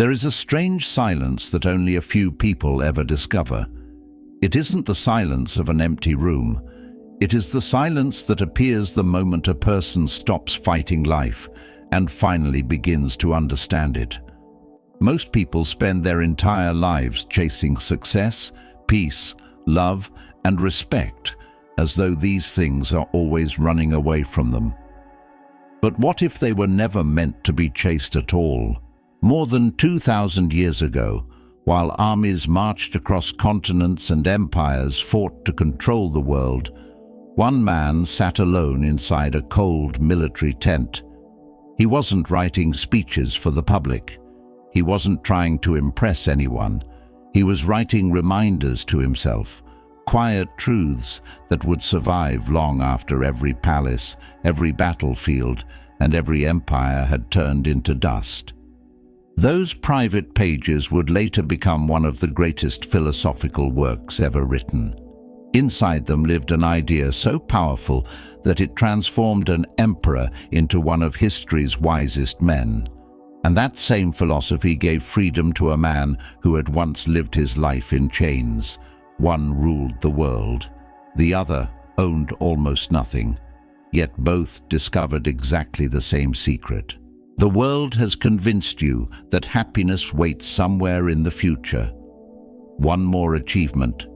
There is a strange silence that only a few people ever discover. It isn't the silence of an empty room. It is the silence that appears the moment a person stops fighting life and finally begins to understand it. Most people spend their entire lives chasing success, peace, love, and respect, as though these things are always running away from them. But what if they were never meant to be chased at all? More than 2,000 years ago, while armies marched across continents and empires fought to control the world, one man sat alone inside a cold military tent. He wasn't writing speeches for the public. He wasn't trying to impress anyone. He was writing reminders to himself, quiet truths that would survive long after every palace, every battlefield, and every empire had turned into dust. Those private pages would later become one of the greatest philosophical works ever written. Inside them lived an idea so powerful that it transformed an emperor into one of history's wisest men. And that same philosophy gave freedom to a man who had once lived his life in chains. One ruled the world, the other owned almost nothing, yet both discovered exactly the same secret. The world has convinced you that happiness waits somewhere in the future. One more achievement,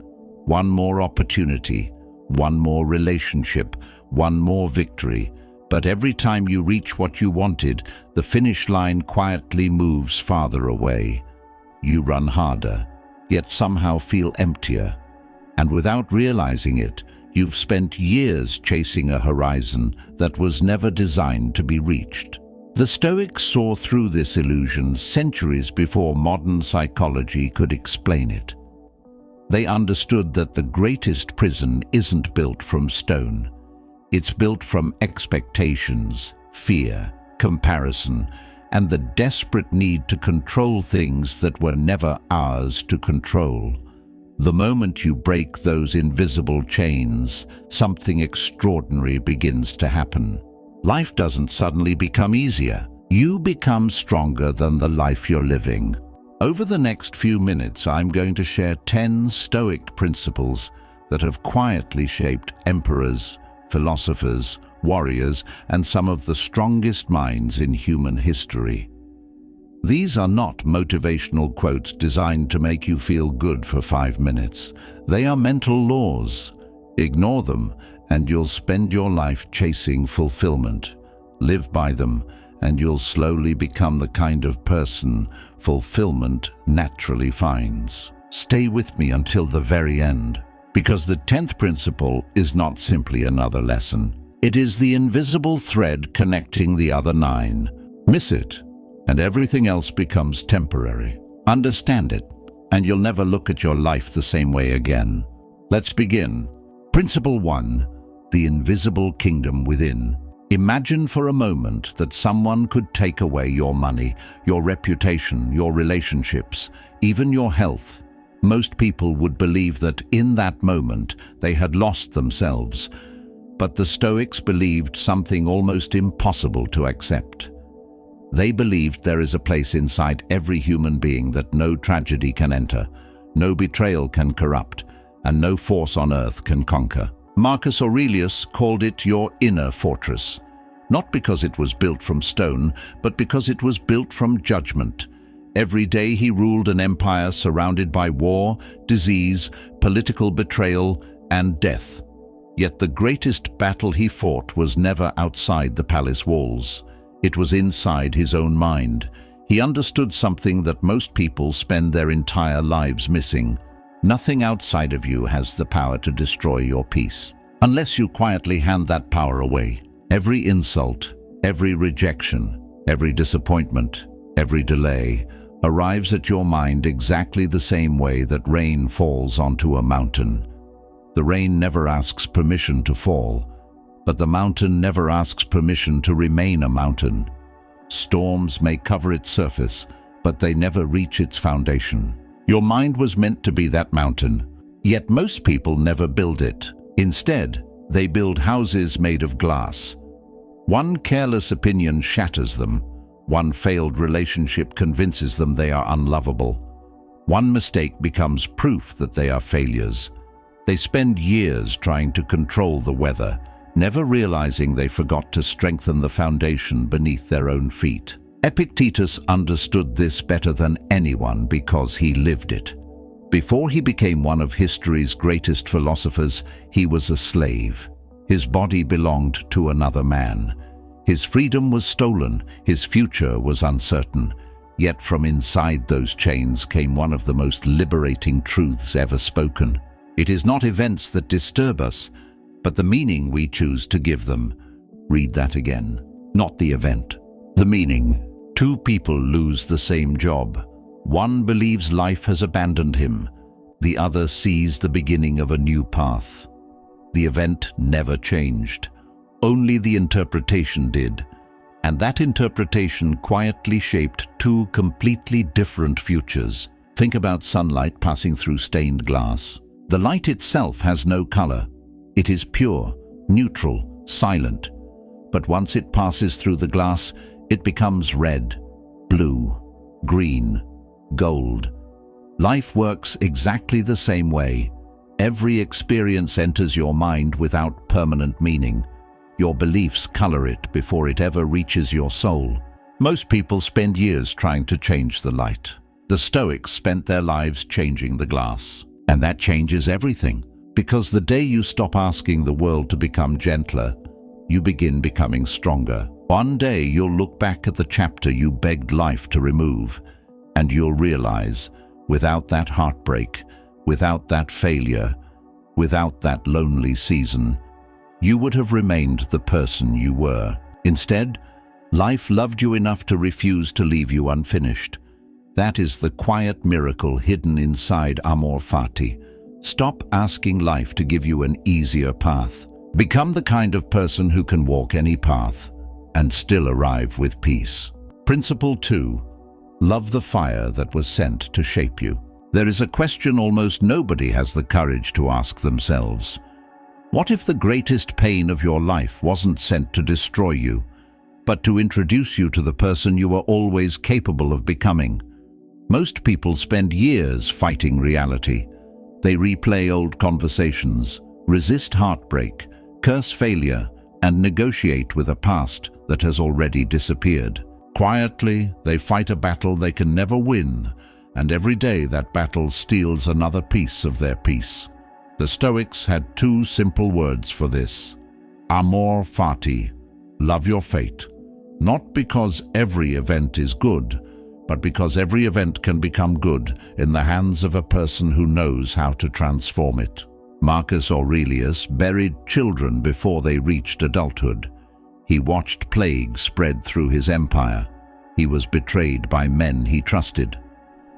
one more opportunity, one more relationship, one more victory. But every time you reach what you wanted, the finish line quietly moves farther away. You run harder, yet somehow feel emptier. And without realizing it, you've spent years chasing a horizon that was never designed to be reached. The Stoics saw through this illusion centuries before modern psychology could explain it. They understood that the greatest prison isn't built from stone. It's built from expectations, fear, comparison, and the desperate need to control things that were never ours to control. The moment you break those invisible chains, something extraordinary begins to happen. Life doesn't suddenly become easier. You become stronger than the life you're living. Over the next few minutes, I'm going to share 10 Stoic principles that have quietly shaped emperors, philosophers, warriors, and some of the strongest minds in human history. These are not motivational quotes designed to make you feel good for 5 minutes. They are mental laws. Ignore them, and you'll spend your life chasing fulfillment. Live by them, and you'll slowly become the kind of person fulfillment naturally finds. Stay with me until the very end, because the 10th principle is not simply another lesson. It is the invisible thread connecting the other 9. Miss it, and everything else becomes temporary. Understand it, and you'll never look at your life the same way again. Let's begin. Principle 1. The invisible kingdom within. Imagine for a moment that someone could take away your money, your reputation, your relationships, even your health. Most people would believe that in that moment they had lost themselves. But the Stoics believed something almost impossible to accept. They believed there is a place inside every human being that no tragedy can enter, no betrayal can corrupt, and no force on earth can conquer. Marcus Aurelius called it your inner fortress, not because it was built from stone, but because it was built from judgment. Every day he ruled an empire surrounded by war, disease, political betrayal, and death. Yet the greatest battle he fought was never outside the palace walls. It was inside his own mind. He understood something that most people spend their entire lives missing. Nothing outside of you has the power to destroy your peace, unless you quietly hand that power away. Every insult, every rejection, every disappointment, every delay arrives at your mind exactly the same way that rain falls onto a mountain. The rain never asks permission to fall, but the mountain never asks permission to remain a mountain. Storms may cover its surface, but they never reach its foundation. Your mind was meant to be that mountain, yet most people never build it. Instead, they build houses made of glass. One careless opinion shatters them. One failed relationship convinces them they are unlovable. One mistake becomes proof that they are failures. They spend years trying to control the weather, never realizing they forgot to strengthen the foundation beneath their own feet. Epictetus understood this better than anyone because he lived it. Before he became one of history's greatest philosophers, he was a slave. His body belonged to another man. His freedom was stolen, his future was uncertain. Yet from inside those chains came one of the most liberating truths ever spoken. It is not events that disturb us, but the meaning we choose to give them. Read that again. Not the event, the meaning. Two people lose the same job. One believes life has abandoned him. The other sees the beginning of a new path. The event never changed. Only the interpretation did. And that interpretation quietly shaped two completely different futures. Think about sunlight passing through stained glass. The light itself has no color. It is pure, neutral, silent. But once it passes through the glass, it becomes red, blue, green, gold. Life works exactly the same way. Every experience enters your mind without permanent meaning. Your beliefs color it before it ever reaches your soul. Most people spend years trying to change the light. The Stoics spent their lives changing the glass. And that changes everything. Because the day you stop asking the world to become gentler, you begin becoming stronger. One day you'll look back at the chapter you begged life to remove, and you'll realize, without that heartbreak, without that failure, without that lonely season, you would have remained the person you were. Instead, life loved you enough to refuse to leave you unfinished. That is the quiet miracle hidden inside amor fati. Stop asking life to give you an easier path. Become the kind of person who can walk any path and still arrive with peace. Principle 2. Love the fire that was sent to shape you. There is a question almost nobody has the courage to ask themselves. What if the greatest pain of your life wasn't sent to destroy you, but to introduce you to the person you were always capable of becoming? Most people spend years fighting reality. They replay old conversations, resist heartbreak, curse failure, and negotiate with a past that has already disappeared. Quietly, they fight a battle they can never win, and every day that battle steals another piece of their peace. The Stoics had two simple words for this. Amor fati, love your fate. Not because every event is good, but because every event can become good in the hands of a person who knows how to transform it. Marcus Aurelius buried children before they reached adulthood. He watched plague spread through his empire. He was betrayed by men he trusted.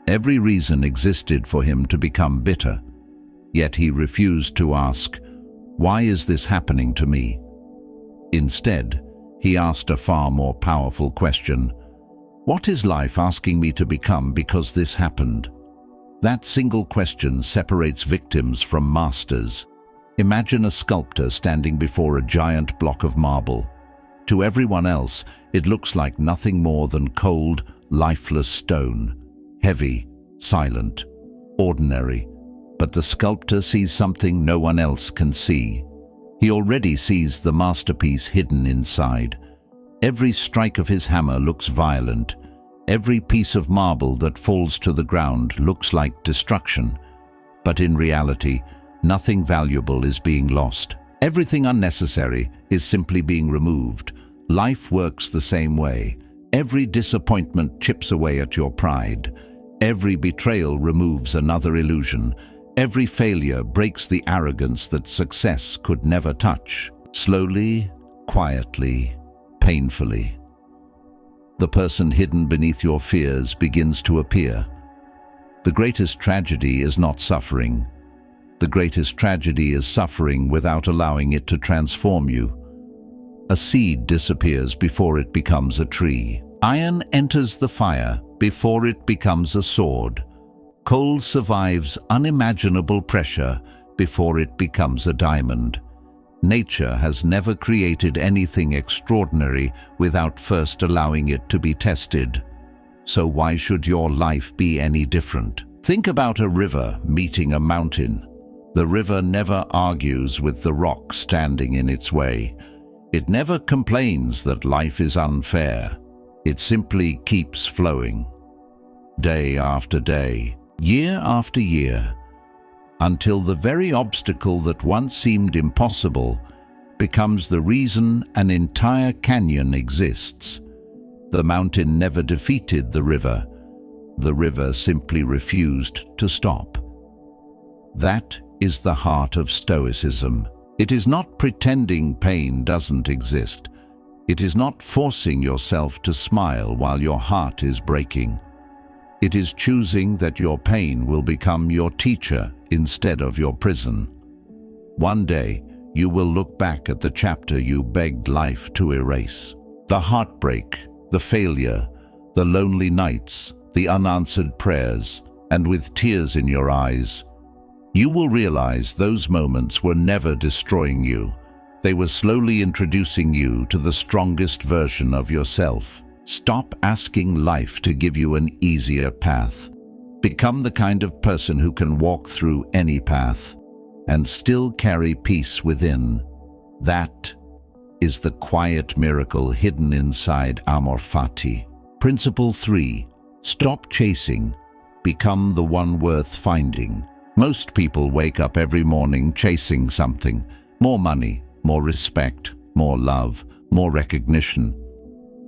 Every reason existed for him to become bitter. Yet he refused to ask, "Why is this happening to me?" Instead, he asked a far more powerful question. What is life asking me to become because this happened? That single question separates victims from masters. Imagine a sculptor standing before a giant block of marble. To everyone else, it looks like nothing more than cold, lifeless stone. Heavy, silent, ordinary. But the sculptor sees something no one else can see. He already sees the masterpiece hidden inside. Every strike of his hammer looks violent. Every piece of marble that falls to the ground looks like destruction. But in reality, nothing valuable is being lost. Everything unnecessary is simply being removed. Life works the same way. Every disappointment chips away at your pride. Every betrayal removes another illusion. Every failure breaks the arrogance that success could never touch. Slowly, quietly, painfully, the person hidden beneath your fears begins to appear. The greatest tragedy is not suffering. The greatest tragedy is suffering without allowing it to transform you. A seed disappears before it becomes a tree. Iron enters the fire before it becomes a sword. Coal survives unimaginable pressure before it becomes a diamond. Nature has never created anything extraordinary without first allowing it to be tested. So why should your life be any different? Think about a river meeting a mountain. The river never argues with the rock standing in its way. It never complains that life is unfair. It simply keeps flowing. Day after day, year after year, until the very obstacle that once seemed impossible becomes the reason an entire canyon exists. The mountain never defeated the river. The river simply refused to stop. That is the heart of Stoicism. It is not pretending pain doesn't exist. It is not forcing yourself to smile while your heart is breaking. It is choosing that your pain will become your teacher instead of your prison. One day, you will look back at the chapter you begged life to erase. The heartbreak, the failure, the lonely nights, the unanswered prayers, and with tears in your eyes, you will realize those moments were never destroying you. They were slowly introducing you to the strongest version of yourself. Stop asking life to give you an easier path. Become the kind of person who can walk through any path and still carry peace within. That is the quiet miracle hidden inside Amor Fati. Principle 3. Stop chasing. Become the one worth finding. Most people wake up every morning chasing something. More money, more respect, more love, more recognition.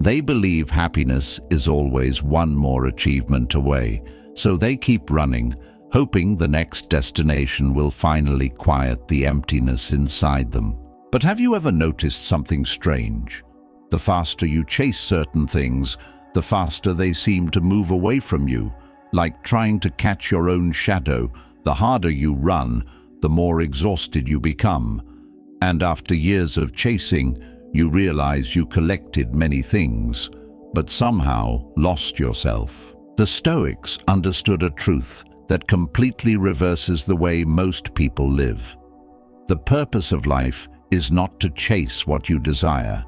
They believe happiness is always one more achievement away, so they keep running, hoping the next destination will finally quiet the emptiness inside them. But have you ever noticed something strange? The faster you chase certain things, the faster they seem to move away from you. Like trying to catch your own shadow, the harder you run, the more exhausted you become. And after years of chasing, you realize you collected many things, but somehow lost yourself. The Stoics understood a truth that completely reverses the way most people live. The purpose of life is not to chase what you desire.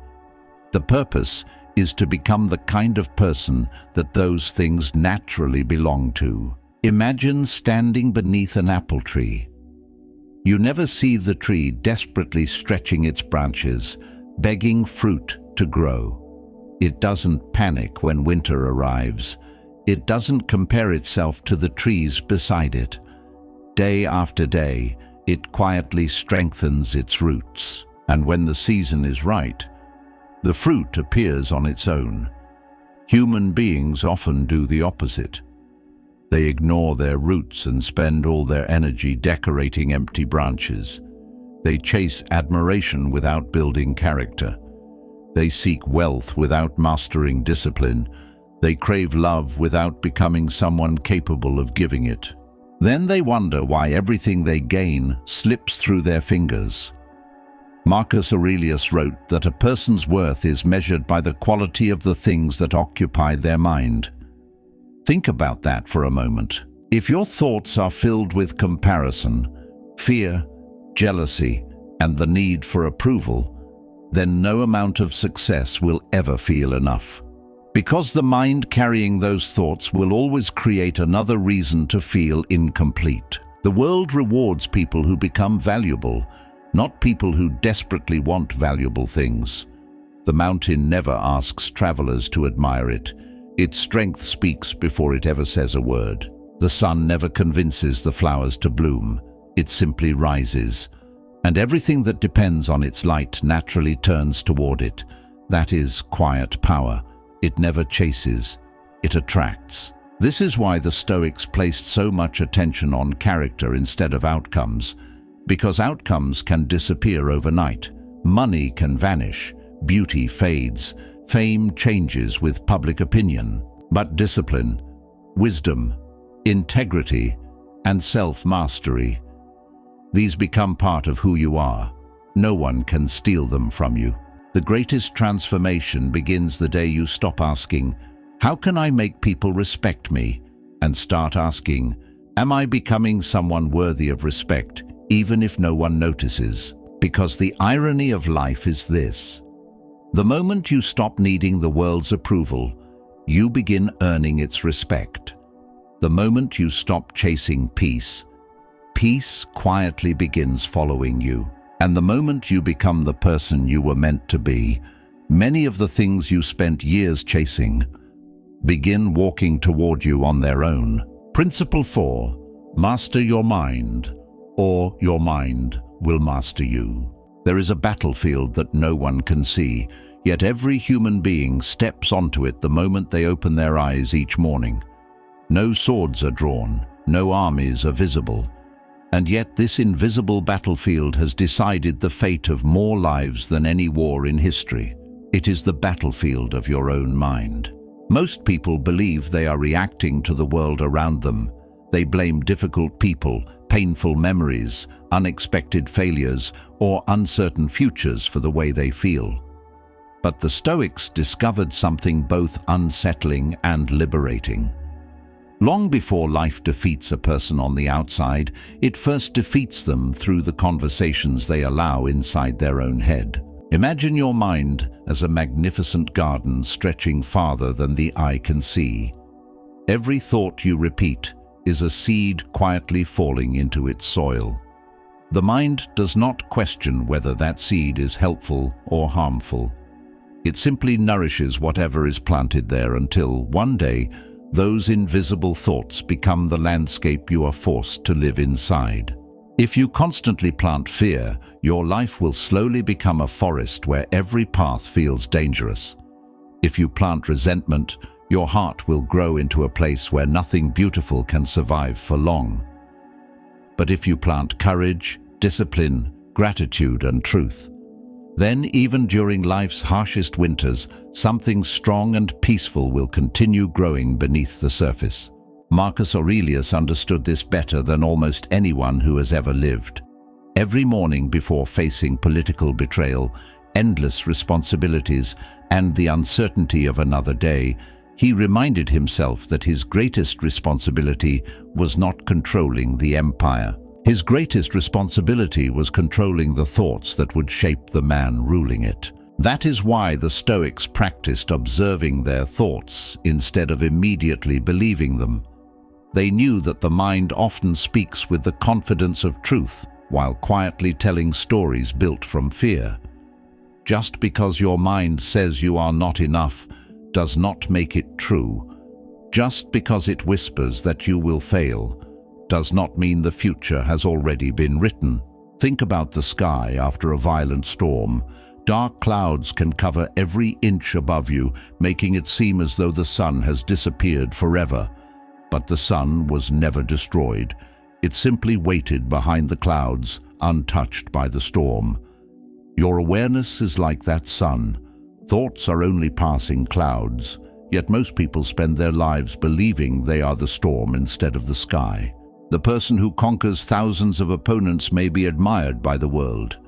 The purpose is to become the kind of person that those things naturally belong to. Imagine standing beneath an apple tree. You never see the tree desperately stretching its branches, begging fruit to grow. It doesn't panic when winter arrives. It doesn't compare itself to the trees beside it. Day after day, it quietly strengthens its roots. And when the season is right, the fruit appears on its own. Human beings often do the opposite. They ignore their roots and spend all their energy decorating empty branches. They chase admiration without building character. They seek wealth without mastering discipline. They crave love without becoming someone capable of giving it. Then they wonder why everything they gain slips through their fingers. Marcus Aurelius wrote that a person's worth is measured by the quality of the things that occupy their mind. Think about that for a moment. If your thoughts are filled with comparison, fear, jealousy, and the need for approval, then no amount of success will ever feel enough. Because the mind carrying those thoughts will always create another reason to feel incomplete. The world rewards people who become valuable, not people who desperately want valuable things. The mountain never asks travelers to admire it. Its strength speaks before it ever says a word. The sun never convinces the flowers to bloom. It simply rises, and everything that depends on its light naturally turns toward it. That is quiet power. It never chases, it attracts. This is why the Stoics placed so much attention on character instead of outcomes, because outcomes can disappear overnight. Money can vanish, beauty fades, fame changes with public opinion. But discipline, wisdom, integrity, and self-mastery, these become part of who you are. No one can steal them from you. The greatest transformation begins the day you stop asking, "How can I make people respect me?" and start asking, "Am I becoming someone worthy of respect, even if no one notices?" Because the irony of life is this: the moment you stop needing the world's approval, you begin earning its respect. The moment you stop chasing peace, peace quietly begins following you. And the moment you become the person you were meant to be, many of the things you spent years chasing begin walking toward you on their own. Principle 4. Master your mind, or your mind will master you. There is a battlefield that no one can see, yet every human being steps onto it the moment they open their eyes each morning. No swords are drawn, no armies are visible, and yet this invisible battlefield has decided the fate of more lives than any war in history. It is the battlefield of your own mind. Most people believe they are reacting to the world around them. They blame difficult people, painful memories, unexpected failures, or uncertain futures for the way they feel. But the Stoics discovered something both unsettling and liberating. Long before life defeats a person on the outside, it first defeats them through the conversations they allow inside their own head. Imagine your mind as a magnificent garden stretching farther than the eye can see. Every thought you repeat is a seed quietly falling into its soil. The mind does not question whether that seed is helpful or harmful. It simply nourishes whatever is planted there until, one day, those invisible thoughts become the landscape you are forced to live inside. If you constantly plant fear, your life will slowly become a forest where every path feels dangerous. If you plant resentment, your heart will grow into a place where nothing beautiful can survive for long. But if you plant courage, discipline, gratitude, and truth, then even during life's harshest winters, something strong and peaceful will continue growing beneath the surface. Marcus Aurelius understood this better than almost anyone who has ever lived. Every morning before facing political betrayal, endless responsibilities, and the uncertainty of another day, he reminded himself that his greatest responsibility was not controlling the empire. His greatest responsibility was controlling the thoughts that would shape the man ruling it. That is why the Stoics practiced observing their thoughts instead of immediately believing them. They knew that the mind often speaks with the confidence of truth while quietly telling stories built from fear. Just because your mind says you are not enough does not make it true. Just because it whispers that you will fail does not mean the future has already been written. Think about the sky after a violent storm. Dark clouds can cover every inch above you, making it seem as though the sun has disappeared forever. But the sun was never destroyed. It simply waited behind the clouds, untouched by the storm. Your awareness is like that sun. Thoughts are only passing clouds, yet most people spend their lives believing they are the storm instead of the sky. The person who conquers thousands of opponents may be admired by the world,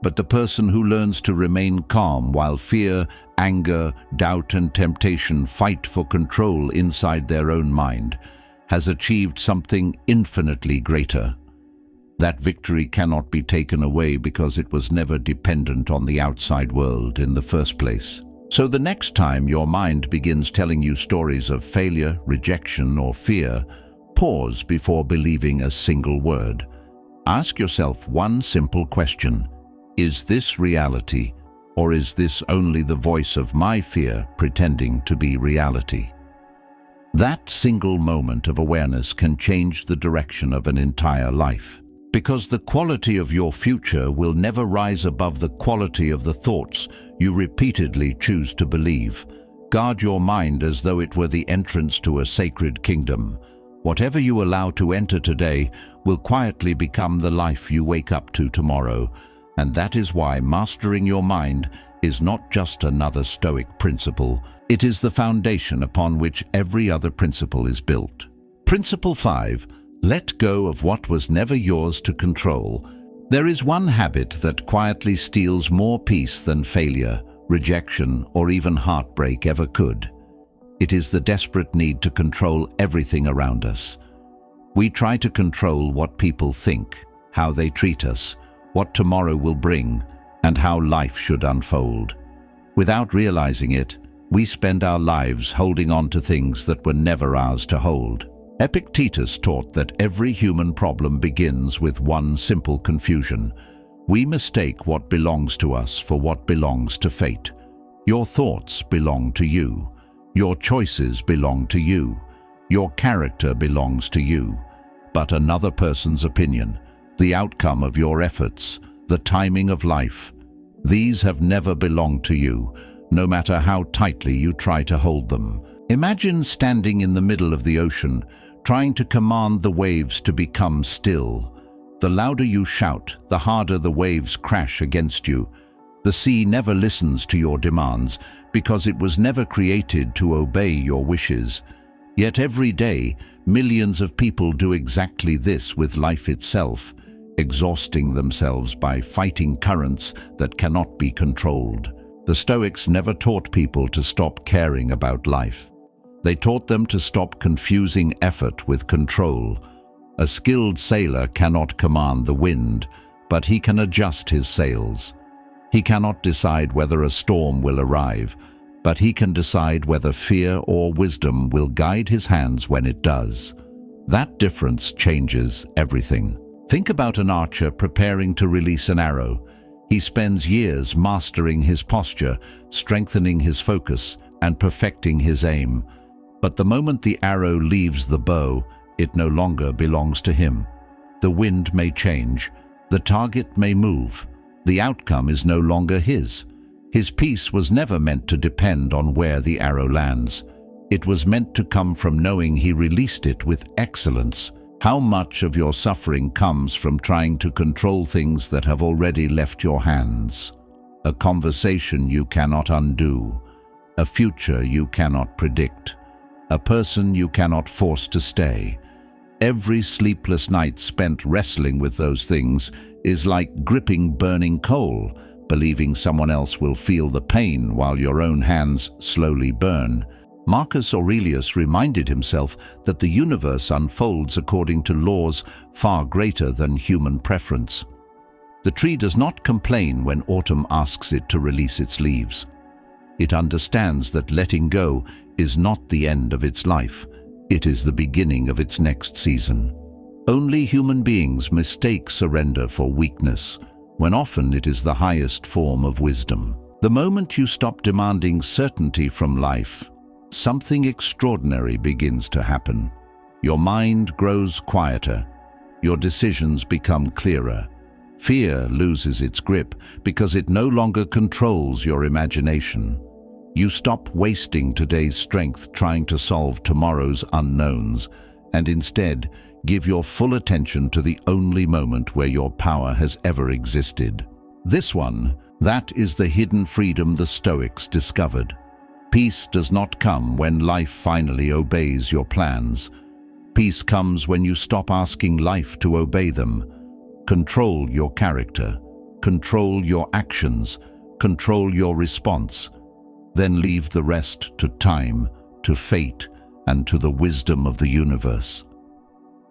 but the person who learns to remain calm while fear, anger, doubt, and temptation fight for control inside their own mind has achieved something infinitely greater. That victory cannot be taken away because it was never dependent on the outside world in the first place. So the next time your mind begins telling you stories of failure, rejection, or fear, pause before believing a single word. Ask yourself one simple question: is this reality, or is this only the voice of my fear pretending to be reality? That single moment of awareness can change the direction of an entire life. Because the quality of your future will never rise above the quality of the thoughts you repeatedly choose to believe. Guard your mind as though it were the entrance to a sacred kingdom. Whatever you allow to enter today will quietly become the life you wake up to tomorrow. And that is why mastering your mind is not just another Stoic principle. It is the foundation upon which every other principle is built. Principle 5. Let go of what was never yours to control. There is one habit that quietly steals more peace than failure, rejection, or even heartbreak ever could. It is the desperate need to control everything around us. We try to control what people think, how they treat us, what tomorrow will bring, and how life should unfold. Without realizing it, we spend our lives holding on to things that were never ours to hold. Epictetus taught that every human problem begins with one simple confusion. We mistake what belongs to us for what belongs to fate. Your thoughts belong to you. Your choices belong to you. Your character belongs to you. But another person's opinion, the outcome of your efforts, the timing of life, these have never belonged to you, no matter how tightly you try to hold them. Imagine standing in the middle of the ocean, trying to command the waves to become still. The louder you shout, the harder the waves crash against you. The sea never listens to your demands because it was never created to obey your wishes. Yet every day, millions of people do exactly this with life itself, exhausting themselves by fighting currents that cannot be controlled. The Stoics never taught people to stop caring about life. They taught them to stop confusing effort with control. A skilled sailor cannot command the wind, but he can adjust his sails. He cannot decide whether a storm will arrive, but he can decide whether fear or wisdom will guide his hands when it does. That difference changes everything. Think about an archer preparing to release an arrow. He spends years mastering his posture, strengthening his focus, and perfecting his aim. But the moment the arrow leaves the bow, it no longer belongs to him. The wind may change, the target may move, the outcome is no longer his. His peace was never meant to depend on where the arrow lands. It was meant to come from knowing he released it with excellence. How much of your suffering comes from trying to control things that have already left your hands? A conversation you cannot undo, a future you cannot predict, a person you cannot force to stay. Every sleepless night spent wrestling with those things is like gripping burning coal, believing someone else will feel the pain while your own hands slowly burn. Marcus Aurelius reminded himself that the universe unfolds according to laws far greater than human preference. The tree does not complain when autumn asks it to release its leaves. It understands that letting go is not the end of its life. It is the beginning of its next season. Only human beings mistake surrender for weakness, when often it is the highest form of wisdom. The moment you stop demanding certainty from life, something extraordinary begins to happen. Your mind grows quieter. Your decisions become clearer. Fear loses its grip because it no longer controls your imagination. You stop wasting today's strength trying to solve tomorrow's unknowns, and instead give your full attention to the only moment where your power has ever existed. This one, that is the hidden freedom the Stoics discovered. Peace does not come when life finally obeys your plans. Peace comes when you stop asking life to obey them. Control your character, control your actions, control your response. Then leave the rest to time, to fate, and to the wisdom of the universe.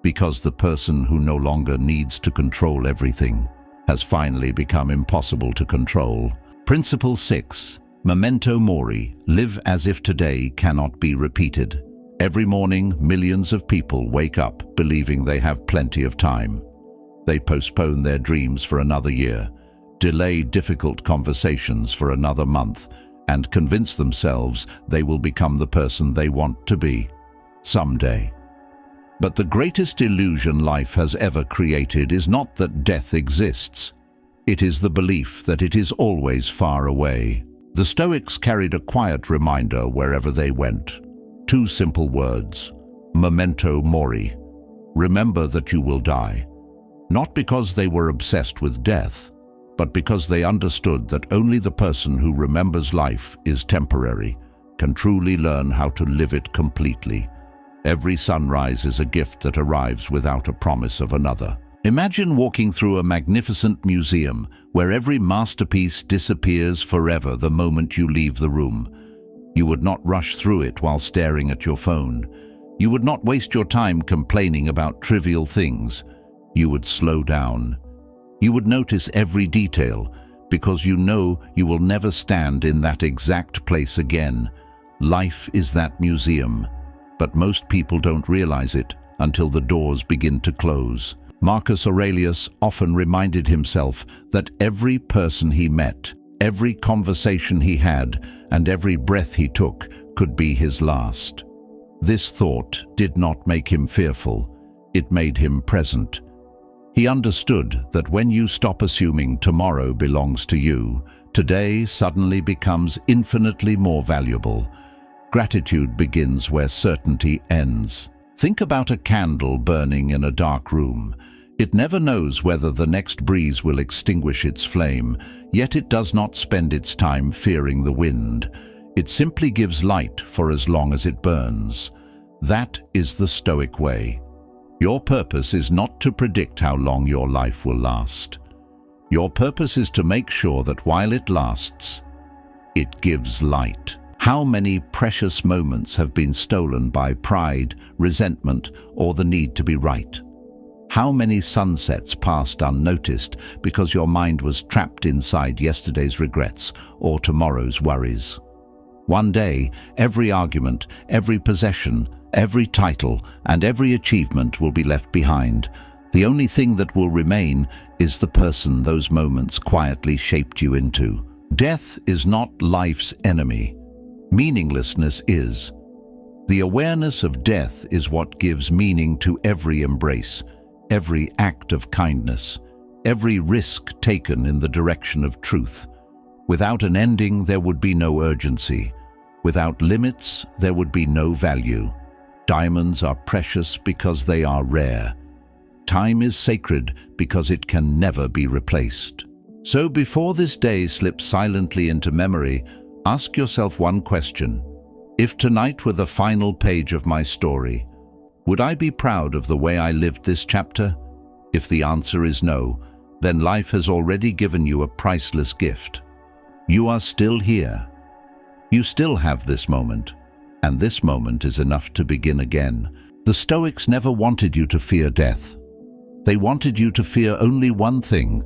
Because the person who no longer needs to control everything has finally become impossible to control. Principle 6. Memento mori. Live as if today cannot be repeated. Every morning, millions of people wake up believing they have plenty of time. They postpone their dreams for another year, delay difficult conversations for another month, and convince themselves they will become the person they want to be someday. But the greatest illusion life has ever created is not that death exists. It is the belief that it is always far away. The Stoics carried a quiet reminder wherever they went. 2 simple words: memento mori. Remember that you will die. Not because they were obsessed with death, but because they understood that only the person who remembers life is temporary can truly learn how to live it completely. Every sunrise is a gift that arrives without a promise of another. Imagine walking through a magnificent museum where every masterpiece disappears forever the moment you leave the room. You would not rush through it while staring at your phone. You would not waste your time complaining about trivial things. You would slow down. You would notice every detail, because you know you will never stand in that exact place again. Life is that museum, but most people don't realize it until the doors begin to close. Marcus Aurelius often reminded himself that every person he met, every conversation he had, and every breath he took could be his last. This thought did not make him fearful, it made him present. He understood that when you stop assuming tomorrow belongs to you, today suddenly becomes infinitely more valuable. Gratitude begins where certainty ends. Think about a candle burning in a dark room. It never knows whether the next breeze will extinguish its flame, yet it does not spend its time fearing the wind. It simply gives light for as long as it burns. That is the Stoic way. Your purpose is not to predict how long your life will last. Your purpose is to make sure that while it lasts, it gives light. How many precious moments have been stolen by pride, resentment, or the need to be right? How many sunsets passed unnoticed because your mind was trapped inside yesterday's regrets or tomorrow's worries? One day, every argument, every possession, every title, and every achievement will be left behind. The only thing that will remain is the person those moments quietly shaped you into. Death is not life's enemy. Meaninglessness is. The awareness of death is what gives meaning to every embrace, every act of kindness, every risk taken in the direction of truth. Without an ending, there would be no urgency. Without limits, there would be no value. Diamonds are precious because they are rare. Time is sacred because it can never be replaced. So before this day slips silently into memory, ask yourself one question. If tonight were the final page of my story, would I be proud of the way I lived this chapter? If the answer is no, then life has already given you a priceless gift. You are still here. You still have this moment, and this moment is enough to begin again. The Stoics never wanted you to fear death. They wanted you to fear only one thing: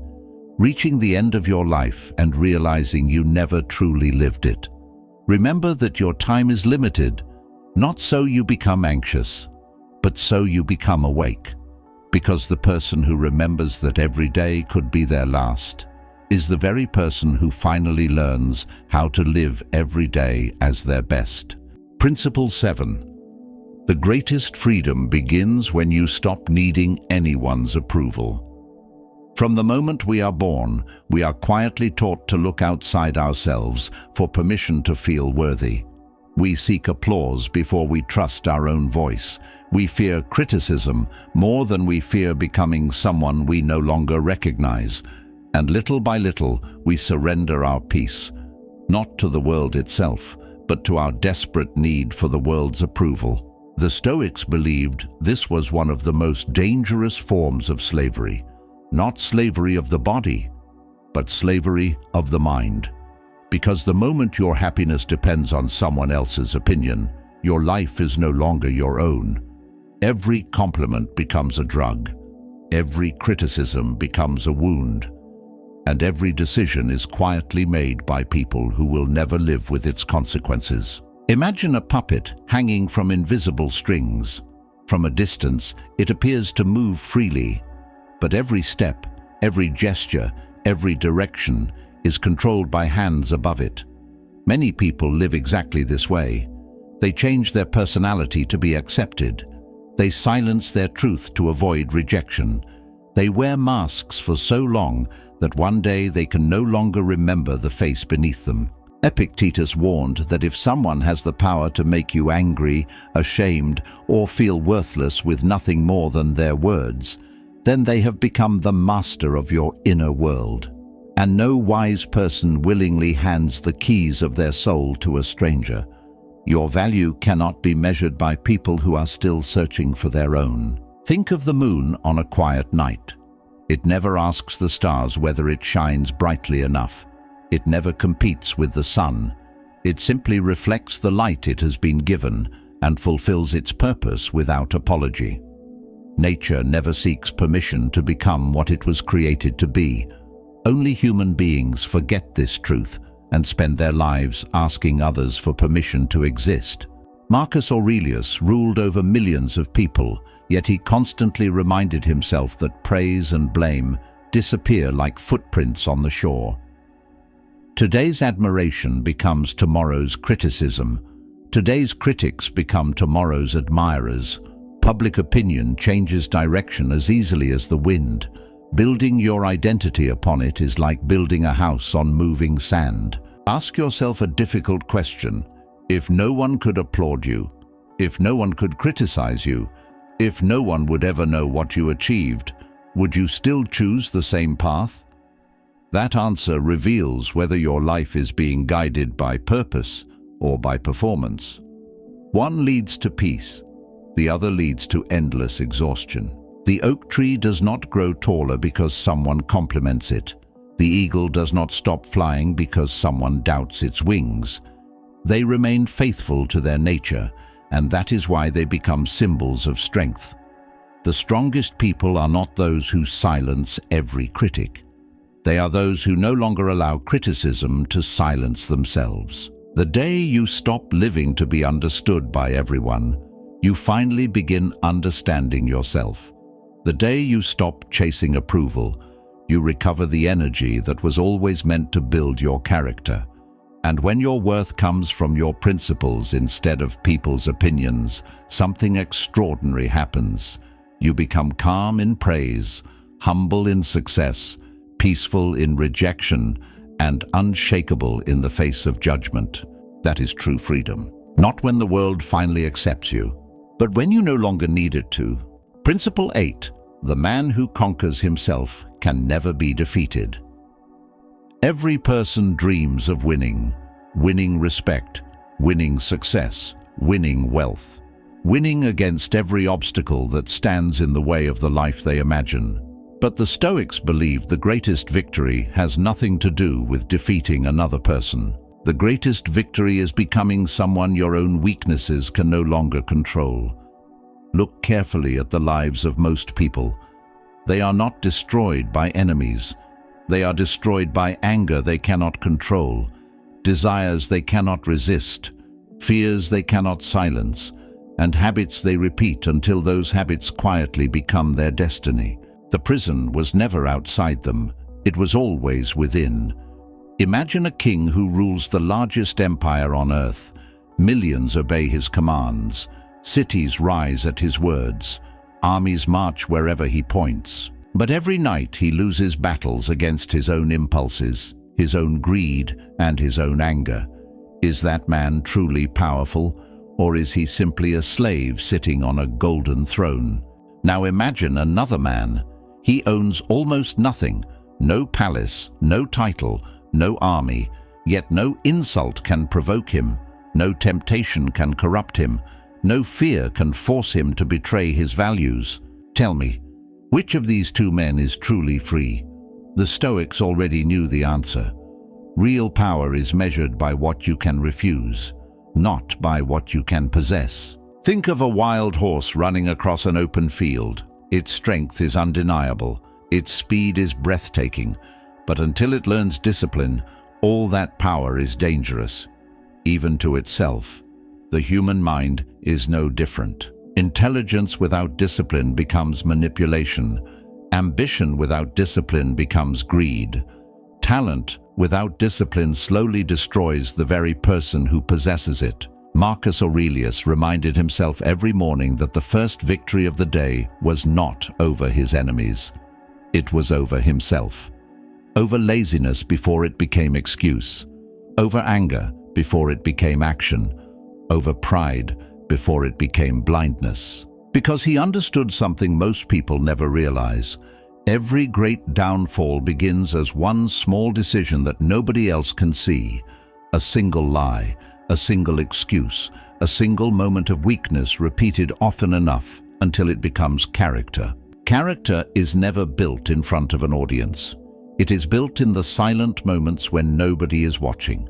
reaching the end of your life and realizing you never truly lived it. Remember that your time is limited, not so you become anxious, but so you become awake. Because the person who remembers that every day could be their last is the very person who finally learns how to live every day as their best. Principle 7. The greatest freedom begins when you stop needing anyone's approval. From the moment we are born, we are quietly taught to look outside ourselves for permission to feel worthy. We seek applause before we trust our own voice. We fear criticism more than we fear becoming someone we no longer recognize. And little by little, we surrender our peace, not to the world itself, but to our desperate need for the world's approval. The Stoics believed this was one of the most dangerous forms of slavery. Not slavery of the body, but slavery of the mind. Because the moment your happiness depends on someone else's opinion, your life is no longer your own. Every compliment becomes a drug, every criticism becomes a wound, and every decision is quietly made by people who will never live with its consequences. Imagine a puppet hanging from invisible strings. From a distance, it appears to move freely, but every step, every gesture, every direction is controlled by hands above it. Many people live exactly this way. They change their personality to be accepted. They silence their truth to avoid rejection. They wear masks for so long that one day they can no longer remember the face beneath them. Epictetus warned that if someone has the power to make you angry, ashamed, or feel worthless with nothing more than their words, then they have become the master of your inner world. And no wise person willingly hands the keys of their soul to a stranger. Your value cannot be measured by people who are still searching for their own. Think of the moon on a quiet night. It never asks the stars whether it shines brightly enough. It never competes with the sun. It simply reflects the light it has been given and fulfills its purpose without apology. Nature never seeks permission to become what it was created to be. Only human beings forget this truth and spend their lives asking others for permission to exist. Marcus Aurelius ruled over millions of people, yet he constantly reminded himself that praise and blame disappear like footprints on the shore. Today's admiration becomes tomorrow's criticism. Today's critics become tomorrow's admirers. Public opinion changes direction as easily as the wind. Building your identity upon it is like building a house on moving sand. Ask yourself a difficult question. If no one could applaud you, if no one could criticize you, if no one would ever know what you achieved, would you still choose the same path? That answer reveals whether your life is being guided by purpose or by performance. One leads to peace, the other leads to endless exhaustion. The oak tree does not grow taller because someone compliments it. The eagle does not stop flying because someone doubts its wings. They remain faithful to their nature, and that is why they become symbols of strength. The strongest people are not those who silence every critic. They are those who no longer allow criticism to silence themselves. The day you stop living to be understood by everyone, you finally begin understanding yourself. The day you stop chasing approval, you recover the energy that was always meant to build your character. And when your worth comes from your principles instead of people's opinions, something extraordinary happens. You become calm in praise, humble in success, peaceful in rejection, and unshakable in the face of judgment. That is true freedom. Not when the world finally accepts you, but when you no longer need it to. Principle 8. The man who conquers himself can never be defeated. Every person dreams of winning. Winning respect, winning success, winning wealth. Winning against every obstacle that stands in the way of the life they imagine. But the Stoics believe the greatest victory has nothing to do with defeating another person. The greatest victory is becoming someone your own weaknesses can no longer control. Look carefully at the lives of most people. They are not destroyed by enemies. They are destroyed by anger they cannot control, desires they cannot resist, fears they cannot silence, and habits they repeat until those habits quietly become their destiny. The prison was never outside them, it was always within. Imagine a king who rules the largest empire on earth. Millions obey his commands, cities rise at his words, armies march wherever he points. But every night he loses battles against his own impulses, his own greed, and his own anger. Is that man truly powerful, or is he simply a slave sitting on a golden throne? Now imagine another man. He owns almost nothing, no palace, no title, no army, yet no insult can provoke him, no temptation can corrupt him, no fear can force him to betray his values. Tell me, which of these two men is truly free? The Stoics already knew the answer. Real power is measured by what you can refuse, not by what you can possess. Think of a wild horse running across an open field. Its strength is undeniable, its speed is breathtaking, but until it learns discipline, all that power is dangerous, even to itself. The human mind is no different. Intelligence without discipline becomes manipulation. Ambition without discipline becomes greed. Talent without discipline slowly destroys the very person who possesses it. Marcus Aurelius reminded himself every morning that the first victory of the day was not over his enemies. It was over himself. Over laziness before it became excuse. Over anger before it became action. Over pride before it became blindness. Because he understood something most people never realize. Every great downfall begins as one small decision that nobody else can see. A single lie, a single excuse, a single moment of weakness repeated often enough until it becomes character. Character is never built in front of an audience. It is built in the silent moments when nobody is watching,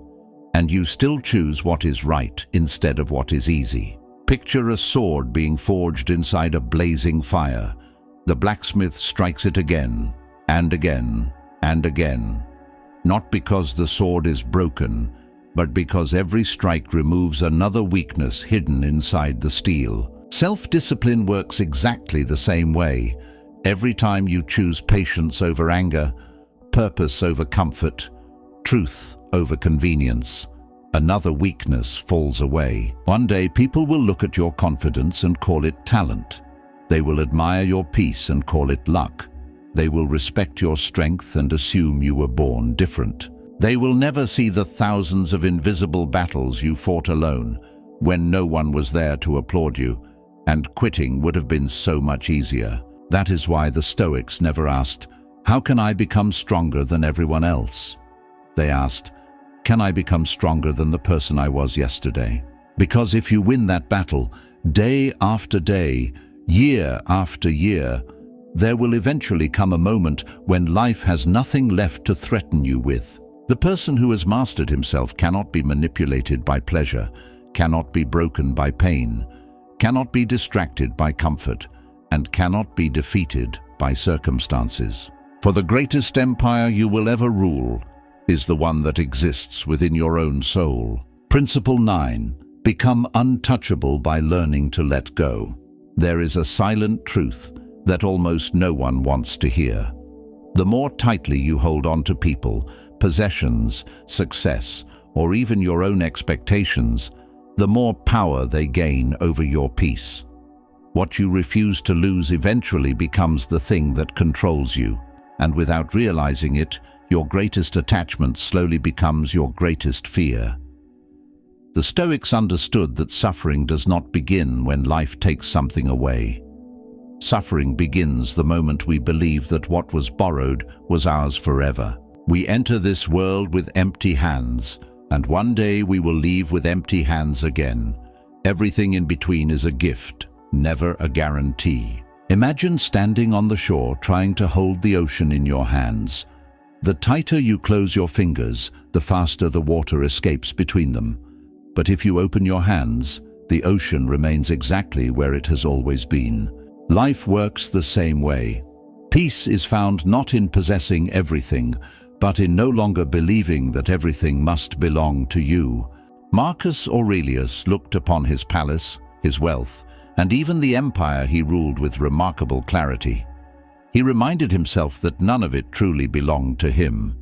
and you still choose what is right instead of what is easy. Picture a sword being forged inside a blazing fire. The blacksmith strikes it again, and again, and again. Not because the sword is broken, but because every strike removes another weakness hidden inside the steel. Self-discipline works exactly the same way. Every time you choose patience over anger, purpose over comfort, truth over convenience, another weakness falls away. One day people will look at your confidence and call it talent. They will admire your peace and call it luck. They will respect your strength and assume you were born different. They will never see the thousands of invisible battles you fought alone, when no one was there to applaud you, and quitting would have been so much easier. That is why the Stoics never asked, "How can I become stronger than everyone else?" They asked, "Can I become stronger than the person I was yesterday?" Because if you win that battle, day after day, year after year, there will eventually come a moment when life has nothing left to threaten you with. The person who has mastered himself cannot be manipulated by pleasure, cannot be broken by pain, cannot be distracted by comfort, and cannot be defeated by circumstances. For the greatest empire you will ever rule is the one that exists within your own soul. Principle 9. Become untouchable by learning to let go. There is a silent truth that almost no one wants to hear. The more tightly you hold on to people, possessions, success, or even your own expectations, the more power they gain over your peace. What you refuse to lose eventually becomes the thing that controls you, and without realizing it, your greatest attachment slowly becomes your greatest fear. The Stoics understood that suffering does not begin when life takes something away. Suffering begins the moment we believe that what was borrowed was ours forever. We enter this world with empty hands, and one day we will leave with empty hands again. Everything in between is a gift, never a guarantee. Imagine standing on the shore trying to hold the ocean in your hands. The tighter you close your fingers, the faster the water escapes between them. But if you open your hands, the ocean remains exactly where it has always been. Life works the same way. Peace is found not in possessing everything, but in no longer believing that everything must belong to you. Marcus Aurelius looked upon his palace, his wealth, and even the empire he ruled with remarkable clarity. He reminded himself that none of it truly belonged to him.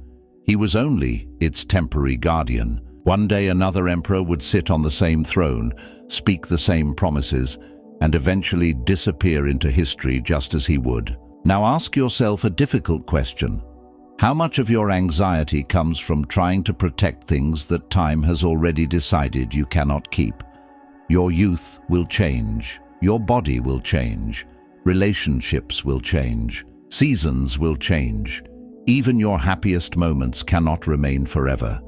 He was only its temporary guardian. One day another emperor would sit on the same throne, speak the same promises, and eventually disappear into history just as he would. Now ask yourself a difficult question. How much of your anxiety comes from trying to protect things that time has already decided you cannot keep? Your youth will change. Your body will change. Relationships will change. Seasons will change. Even your happiest moments cannot remain forever.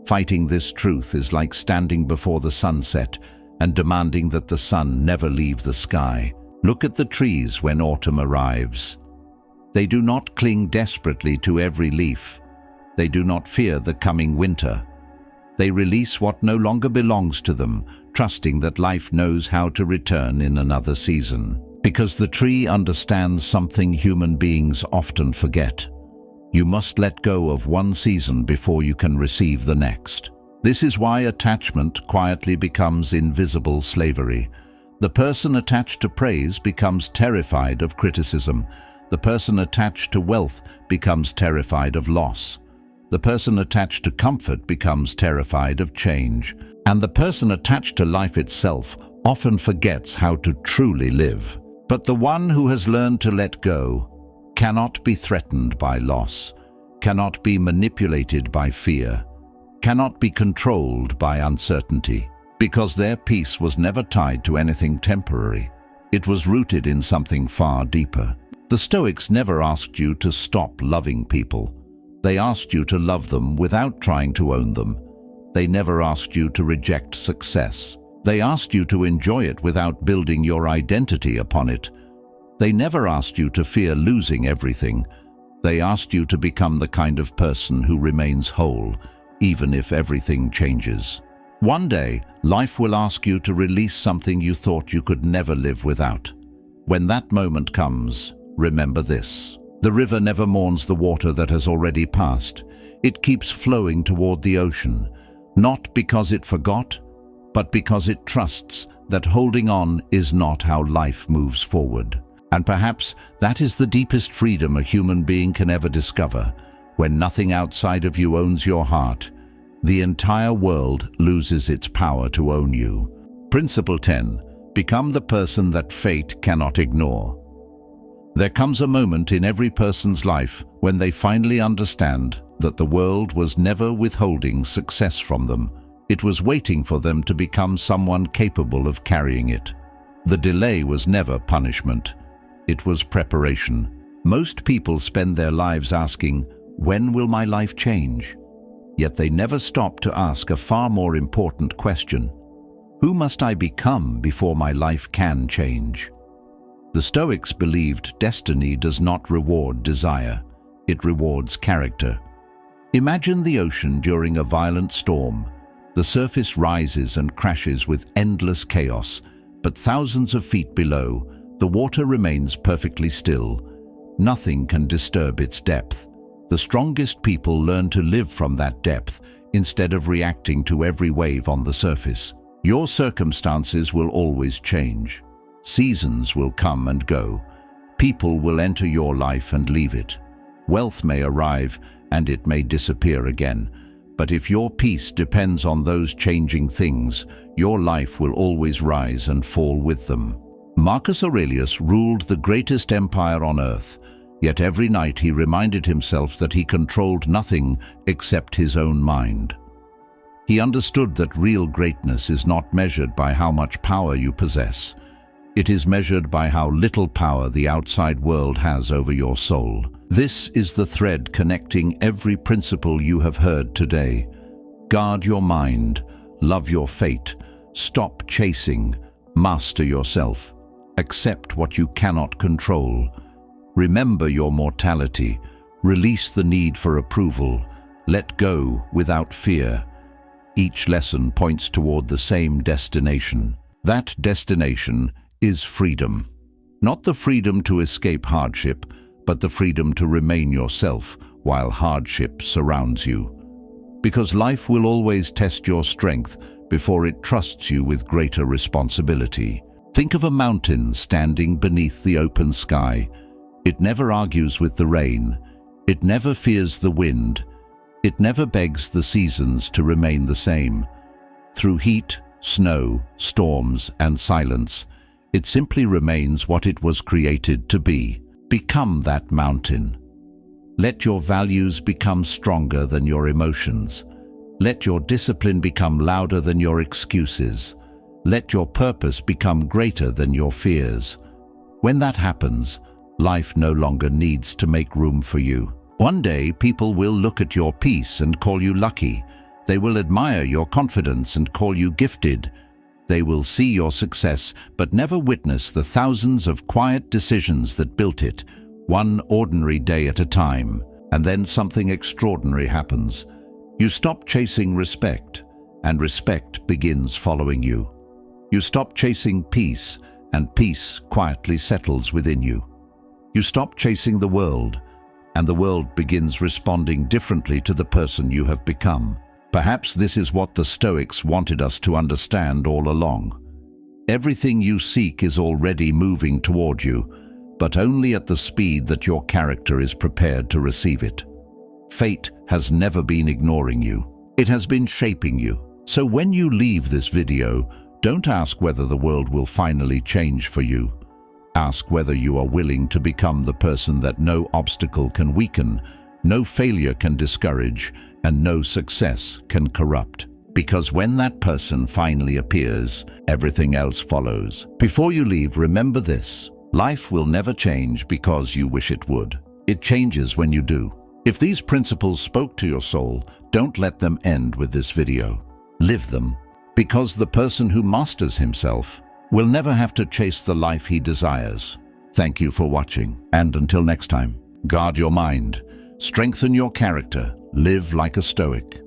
Fighting this truth is like standing before the sunset and demanding that the sun never leave the sky. Look at the trees when autumn arrives. They do not cling desperately to every leaf. They do not fear the coming winter. They release what no longer belongs to them, trusting that life knows how to return in another season. Because the tree understands something human beings often forget. You must let go of one season before you can receive the next. This is why attachment quietly becomes invisible slavery. The person attached to praise becomes terrified of criticism. The person attached to wealth becomes terrified of loss. The person attached to comfort becomes terrified of change. And the person attached to life itself often forgets how to truly live. But the one who has learned to let go cannot be threatened by loss, cannot be manipulated by fear, cannot be controlled by uncertainty, because their peace was never tied to anything temporary. It was rooted in something far deeper. The Stoics never asked you to stop loving people. They asked you to love them without trying to own them. They never asked you to reject success. They asked you to enjoy it without building your identity upon it. They never asked you to fear losing everything. They asked you to become the kind of person who remains whole, even if everything changes. One day, life will ask you to release something you thought you could never live without. When that moment comes, remember this. The river never mourns the water that has already passed. It keeps flowing toward the ocean, not because it forgot, but because it trusts that holding on is not how life moves forward. And perhaps that is the deepest freedom a human being can ever discover. When nothing outside of you owns your heart, the entire world loses its power to own you. Principle 10. Become the person that fate cannot ignore. There comes a moment in every person's life when they finally understand that the world was never withholding success from them. It was waiting for them to become someone capable of carrying it. The delay was never punishment. It was preparation. Most people spend their lives asking, "When will my life change?" Yet they never stop to ask a far more important question. Who must I become before my life can change? The Stoics believed destiny does not reward desire. It rewards character. Imagine the ocean during a violent storm. The surface rises and crashes with endless chaos, but thousands of feet below, the water remains perfectly still. Nothing can disturb its depth. The strongest people learn to live from that depth instead of reacting to every wave on the surface. Your circumstances will always change. Seasons will come and go. People will enter your life and leave it. Wealth may arrive and it may disappear again. But if your peace depends on those changing things, your life will always rise and fall with them. Marcus Aurelius ruled the greatest empire on earth, yet every night he reminded himself that he controlled nothing except his own mind. He understood that real greatness is not measured by how much power you possess. It is measured by how little power the outside world has over your soul. This is the thread connecting every principle you have heard today. Guard your mind, love your fate, stop chasing, master yourself, accept what you cannot control. Remember your mortality, release the need for approval, let go without fear. Each lesson points toward the same destination. That destination is freedom. Not the freedom to escape hardship, but the freedom to remain yourself while hardship surrounds you. Because life will always test your strength before it trusts you with greater responsibility. Think of a mountain standing beneath the open sky. It never argues with the rain. It never fears the wind. It never begs the seasons to remain the same. Through heat, snow, storms, and silence, it simply remains what it was created to be. Become that mountain. Let your values become stronger than your emotions. Let your discipline become louder than your excuses. Let your purpose become greater than your fears. When that happens, life no longer needs to make room for you. One day, people will look at your peace and call you lucky. They will admire your confidence and call you gifted. They will see your success, but never witness the thousands of quiet decisions that built it, one ordinary day at a time. And then something extraordinary happens. You stop chasing respect, and respect begins following you. You stop chasing peace, and peace quietly settles within you. You stop chasing the world, and the world begins responding differently to the person you have become. Perhaps this is what the Stoics wanted us to understand all along. Everything you seek is already moving toward you, but only at the speed that your character is prepared to receive it. Fate has never been ignoring you. It has been shaping you. So when you leave this video, don't ask whether the world will finally change for you. Ask whether you are willing to become the person that no obstacle can weaken, no failure can discourage, and no success can corrupt. Because when that person finally appears, everything else follows. Before you leave, remember this. Life will never change because you wish it would. It changes when you do. If these principles spoke to your soul, don't let them end with this video. Live them. Because the person who masters himself will never have to chase the life he desires. Thank you for watching, and until next time, guard your mind, strengthen your character, live like a Stoic.